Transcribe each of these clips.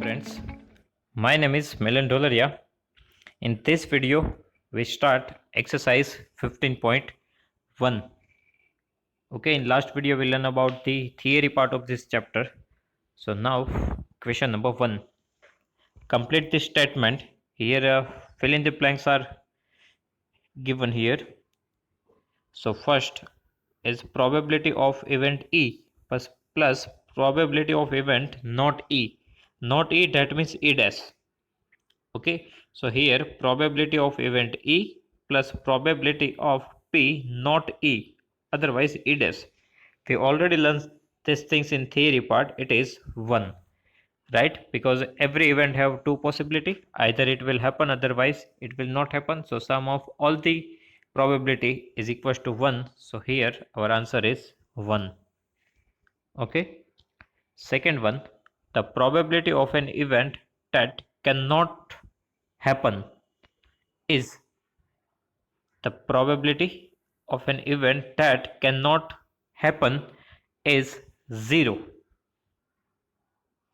friends, my name is Milan Dolaria. In this video, we start exercise 15.1. Okay, in last video we learn about the theory part of this chapter. So now question number 1. Complete this statement. Here fill in the blanks are given here. So first is probability of event E plus probability of event not E. Not E, that means E dash. Okay, so here probability of event E plus probability of P not E, otherwise E dash. We already learned these things in theory part. It is 1, right? Because every event have two possibility. Either it will happen, otherwise it will not happen. So sum of all the probability is equals to 1. So here our answer is 1. Okay. Second one, the probability of an event that cannot happen is the probability of an event that cannot happen is 0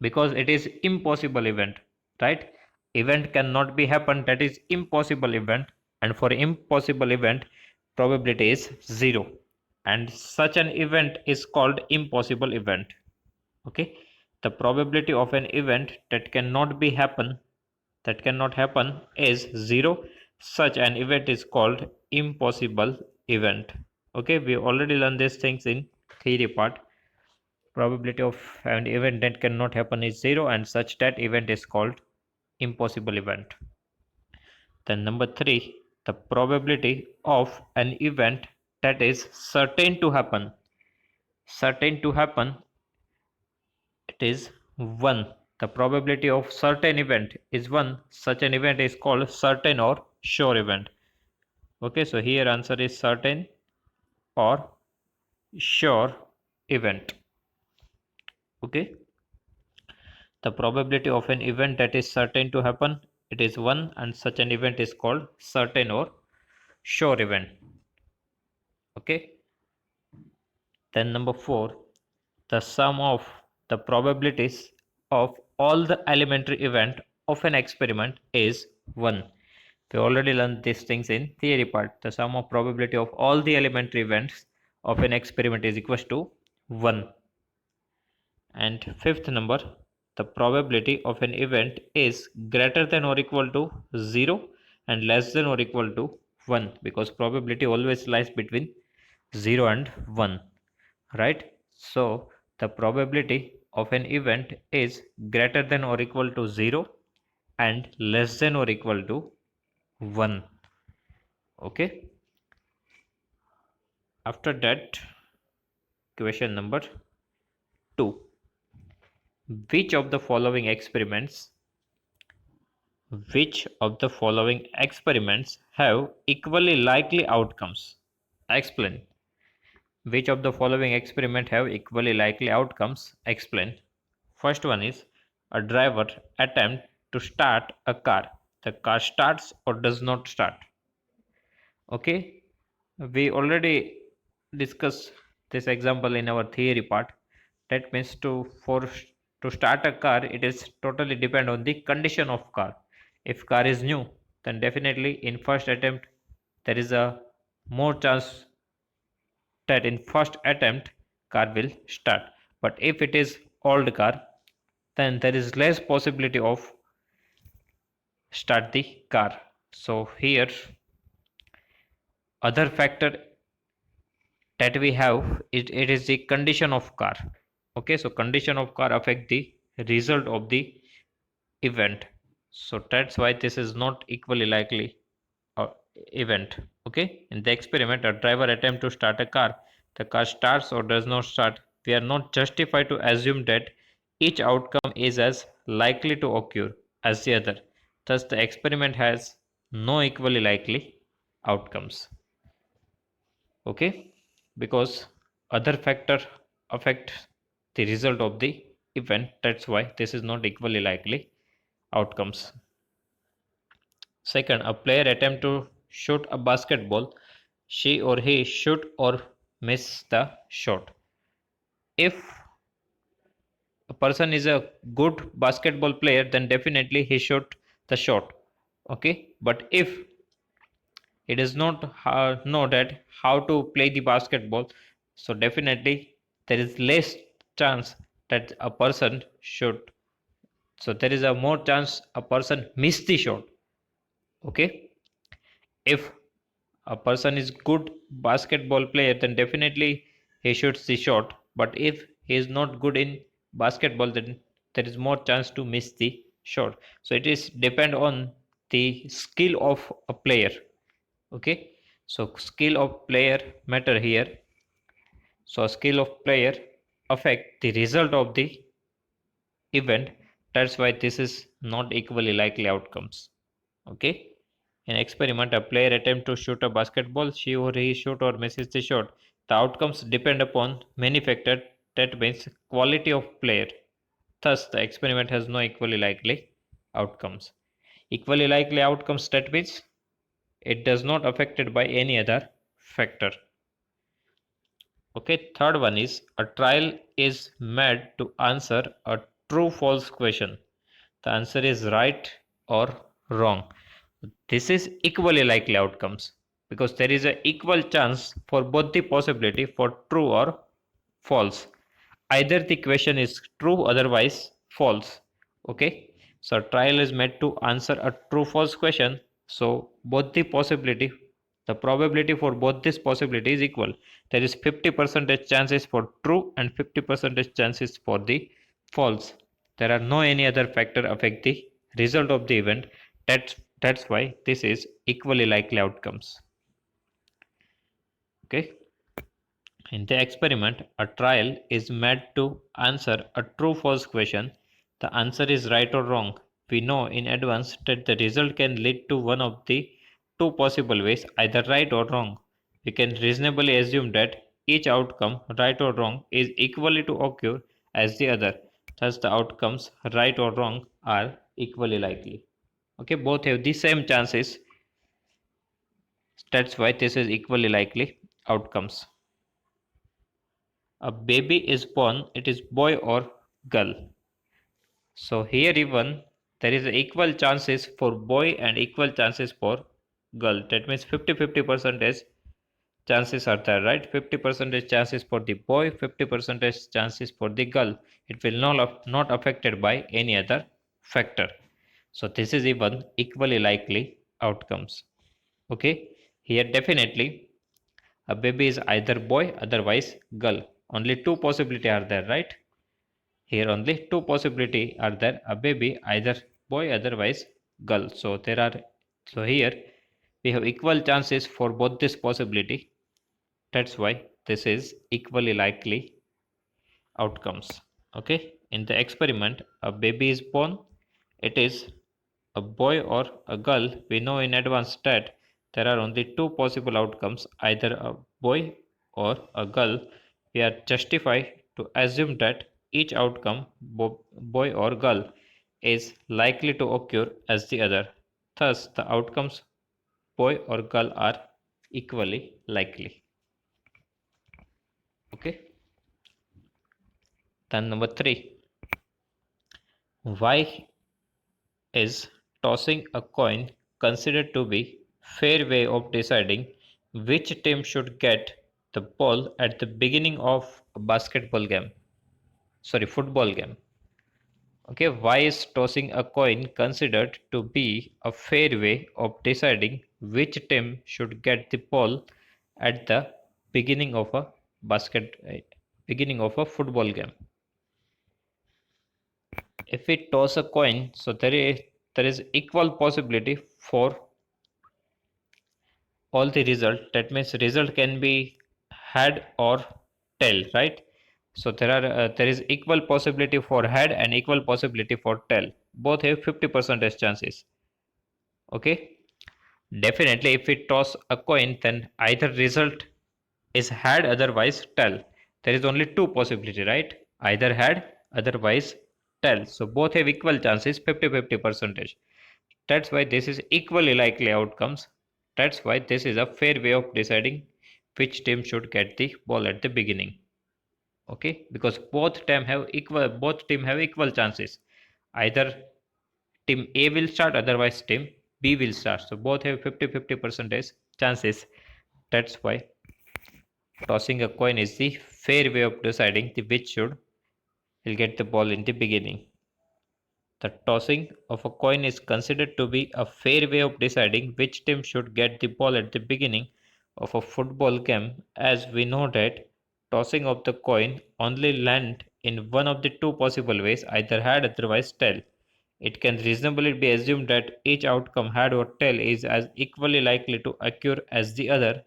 because it is impossible event, right? Event cannot be happen, that is impossible event, and for impossible event probability is 0, and such an event is called impossible event. Okay, the probability of an event that cannot happen is 0. Such an event is called impossible event. Okay, we already learned these things in theory part. Probability of an event that cannot happen is 0, and such that event is called impossible event. Then number 3, the probability of an event that is certain to happen. Certain to happen, it is 1. The probability of certain event is 1. Such an event is called certain or sure event. Okay, so here answer is certain or sure event. Okay, the probability of an event that is certain to happen, it is 1, and such an event is called certain or sure event. Okay, then number 4, the sum of the probabilities of all the elementary event of an experiment is 1. We already learned these things in theory part. The sum of probability of all the elementary events of an experiment is equals to 1. And fifth number, the probability of an event is greater than or equal to 0 and less than or equal to 1, because probability always lies between 0 and 1, right? So the probability of an event is greater than or equal to 0 and less than or equal to 1. Okay, after that, question number 2. Which of the following experiments have equally likely outcomes? Explain. Which of the following experiment have equally likely outcomes? Explain. First one is a driver attempt to start a car. The car starts or does not start. Okay, we already discussed this example in our theory part. That means to start a car, it is totally depend on the condition of car. If car is new, then definitely in first attempt there is a more chance that in first attempt car will start. But if it is old car, then there is less possibility of start the car. So here other factor that we have it is the condition of car. Okay, so condition of car affect the result of the event, so that's why this is not equally likely uh, event. Okay, in the experiment a driver attempt to start a car. The car starts or does not start. We are not justified to assume that each outcome is as likely to occur as the other. Thus the experiment has no equally likely outcomes. Okay, because other factor affect the result of the event, that's why this is not equally likely outcomes. Second, a player attempt to shoot a basketball. She or he shoot or miss the shot. If a person is a good basketball player, then definitely he shoot the shot. Okay, but if he does not know that how to play the basketball, so definitely there is less chance that a person should, so there is a more chance a person miss the shot. Okay, if a person is good basketball player, then definitely he shoots the shot, but if he is not good in basketball, then there is more chance to miss the shot. So it is depend on the skill of a player. Okay, so skill of player matter here. So skill of player affect the result of the event. That's why this is not equally likely outcomes. Okay, in experiment, a player attempt to shoot a basketball. She or he shoot or misses the shot. The outcomes depend upon many factors. That means quality of player. Thus, the experiment has no equally likely outcomes. Equally likely outcomes, that means it does not affected by any other factor. Okay, third one is a trial is made to answer a true false question. The answer is right or wrong. This is equally likely outcomes because there is an equal chance for both the possibility for true or false. Either the question is true, otherwise false. Okay, so trial is made to answer a true false question. So both the possibility, the probability for both this possibility is equal. There is 50% chances for true and 50% chances for the false. There are no any other factor affect the result of the event. That's why this is equally likely outcomes. Okay, in the experiment, a trial is made to answer a true false question. The answer is right or wrong. We know in advance that the result can lead to one of the two possible ways, either right or wrong. We can reasonably assume that each outcome, right or wrong, is equally to occur as the other. Thus, the outcomes, right or wrong, are equally likely. Okay, both have the same chances. That's why this is equally likely outcomes. A baby is born, it is boy or girl. So here even there is equal chances for boy and equal chances for girl. That means 50-50 percentage chances are there, right? 50 percentage chances for the boy, 50 percentage chances for the girl. It will not affected by any other factor. So this is even equally likely outcomes. Okay, here definitely a baby is either boy, otherwise girl. Only two possibility are there, right? Here only two possibility are there. A baby either boy, otherwise girl. So there are, so here we have equal chances for both this possibility. That's why this is equally likely outcomes. Okay, in the experiment, a baby is born. It is a boy or a girl. We know in advance that there are only two possible outcomes, either a boy or a girl. We are justified to assume that each outcome, boy or girl, is likely to occur as the other. Thus, the outcomes boy or girl are equally likely. Okay. Then number three, why is tossing a coin considered to be fair way of deciding which team should get the ball at the beginning of a basketball game? Sorry, football game. Okay, why is tossing a coin considered to be a fair way of deciding which team should get the ball at the beginning of a beginning of a football game? If we toss a coin, so there is equal possibility for all the result. That means result can be head or tail, right? So there is equal possibility for head and equal possibility for tail. Both have 50% chances. Okay, definitely if we toss a coin, then either result is head, otherwise tail. There is only two possibility, right? Either head, otherwise tail. So both have equal chances, 50-50 percentage. That's why this is equally likely outcomes. That's why this is a fair way of deciding which team should get the ball at the beginning. Okay, because both team have equal chances. Either team A will start, otherwise team B will start. So both have 50-50 percentage chances. That's why tossing a coin is the fair way of deciding the which should will get the ball in the beginning. The tossing of a coin is considered to be a fair way of deciding which team should get the ball at the beginning of a football game, as we know that tossing of the coin only land in one of the two possible ways, either head otherwise tail. It can reasonably be assumed that each outcome, head or tail, is as equally likely to occur as the other.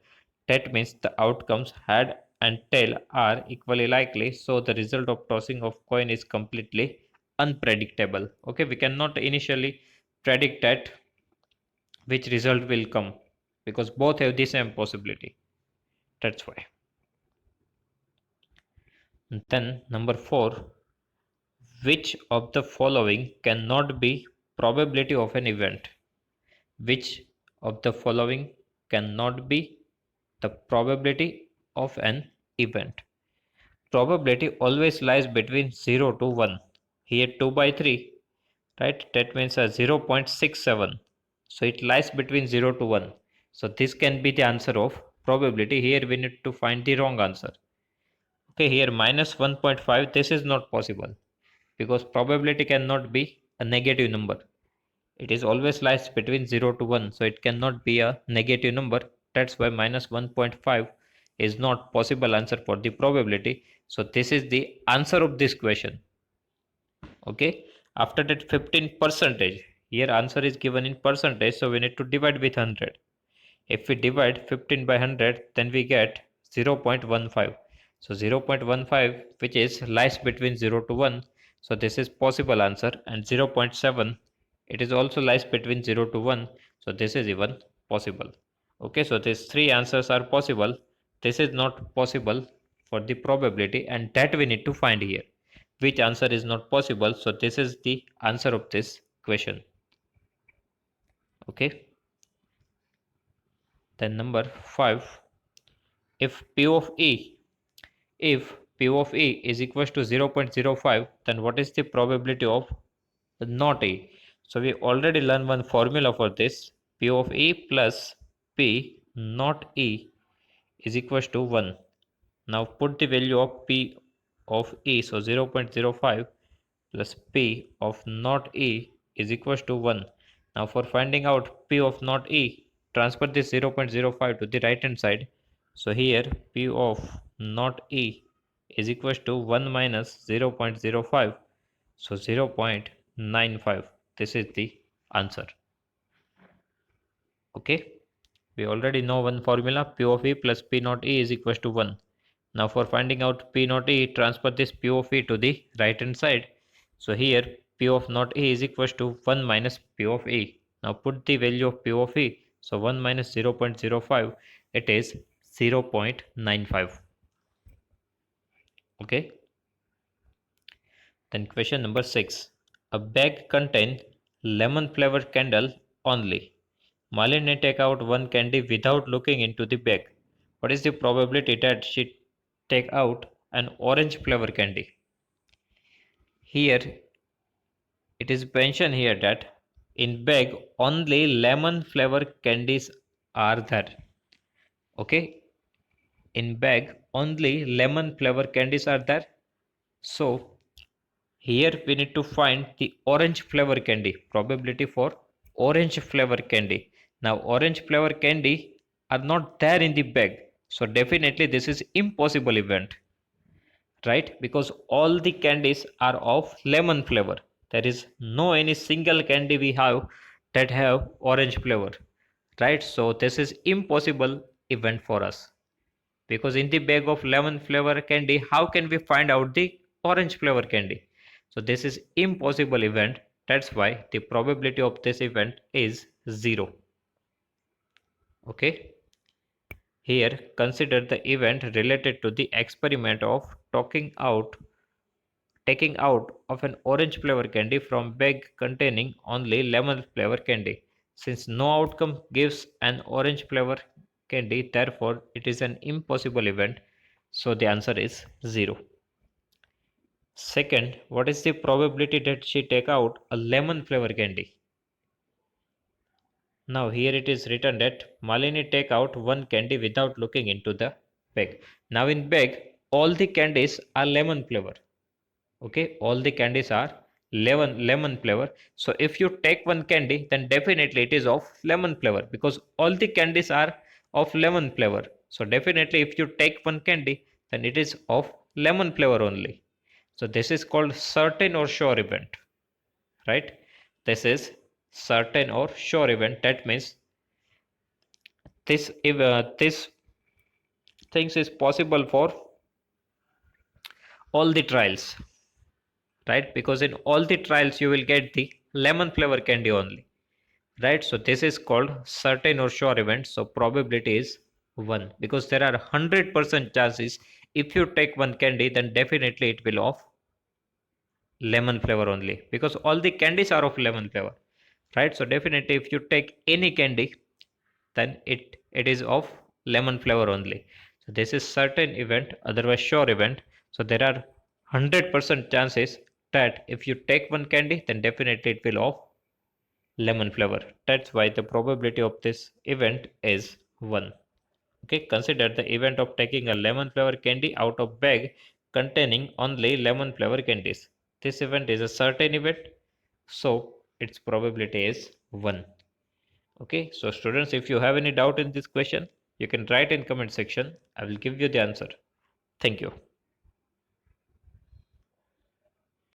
That means the outcomes head and tail are equally likely, so the result of tossing of coin is completely unpredictable. Okay, we cannot initially predict that which result will come because both have the same possibility. That's why. And then number 4, which of the following cannot be probability of an event? Which of the following cannot be the probability of an event? Probability always lies between 0 to 1. Here 2 by 3, right? That means a 0.67. So it lies between 0 to 1. So this can be the answer of probability. Here we need to find the wrong answer. Okay, here minus 1.5, this is not possible because probability cannot be a negative number. It is always lies between 0 to 1, so it cannot be a negative number. That's why minus 1.5 is not possible answer for the probability. So this is the answer of this question. Okay, after that 15 percentage, here answer is given in percentage, so we need to divide with 100. If we divide 15 by 100, then we get 0.15. So 0.15, which is lies between 0 to 1, so this is possible answer. And 0.7, it is also lies between 0 to 1, so this is even possible. Okay, so these three answers are possible. This is not possible for the probability, and that we need to find here. Which answer is not possible? So this is the answer of this question. Okay. Then number 5, if P of E is equals to 0.05, then what is the probability of not E? So we already learned one formula for this. P of E plus P not E is equals to 1. Now put the value of P of E, so 0.05 plus P of not E is equals to 1. Now for finding out P of not E, transfer this 0.05 to the right hand side. So here P of not E is equals to 1 minus 0.05, so 0.95. This is the answer. Okay, we already know one formula, P of E plus P naught E is equals to 1. Now for finding out P naught E, transfer this P of E to the right hand side. So here P of naught E is equals to 1 minus P of E. Now put the value of P of E. So 1 minus 0.05, it is 0.95. Okay. Then question number 6. A bag contains lemon flavored candle only. Malini take out one candy without looking into the bag. What is the probability that she take out an orange flavor candy? Here it is mentioned here that in bag only lemon flavor candies are there. Okay, in bag only lemon flavor candies are there. So here we need to find the orange flavor candy, probability for orange flavor candy. Now orange flavor candy are not there in the bag. So definitely this is impossible event, right? Because all the candies are of lemon flavor. There is no any single candy we have that have orange flavor, right? So this is impossible event for us because in the bag of lemon flavor candy, how can we find out the orange flavor candy? So this is impossible event. That's why the probability of this event is 0. Okay. Here consider the event related to the experiment of taking out of an orange flavor candy from bag containing only lemon flavor candy. Since no outcome gives an orange flavor candy, therefore it is an impossible event. So the answer is 0. Second, what is the probability that she take out a lemon flavor candy? Now here it is written that Malini take out one candy without looking into the bag. Now in bag, all the candies are lemon flavor. Okay, all the candies are lemon flavor. So if you take one candy, then definitely it is of lemon flavor because all the candies are of lemon flavor. So definitely if you take one candy, then it is of lemon flavor only. So this is called certain or sure event, right? This is certain or sure event. That means this if this things is possible for all the trials, right? Because in all the trials you will get the lemon flavor candy only, right? So this is called certain or sure event. So probability is 1 because there are 100% chances if you take one candy, then definitely it will of lemon flavor only because all the candies are of lemon flavor, right? So definitely if you take any candy, then it is of lemon flavor only. So this is certain event, otherwise sure event. So there are 100% chances that if you take one candy, then definitely it will of lemon flavor. That's why the probability of this event is 1. Okay, consider the event of taking a lemon flavor candy out of bag containing only lemon flavor candies. This event is a certain event, so its probability is 1. Okay, so students, if you have any doubt in this question, you can write in comment section. I will give you the answer. Thank you.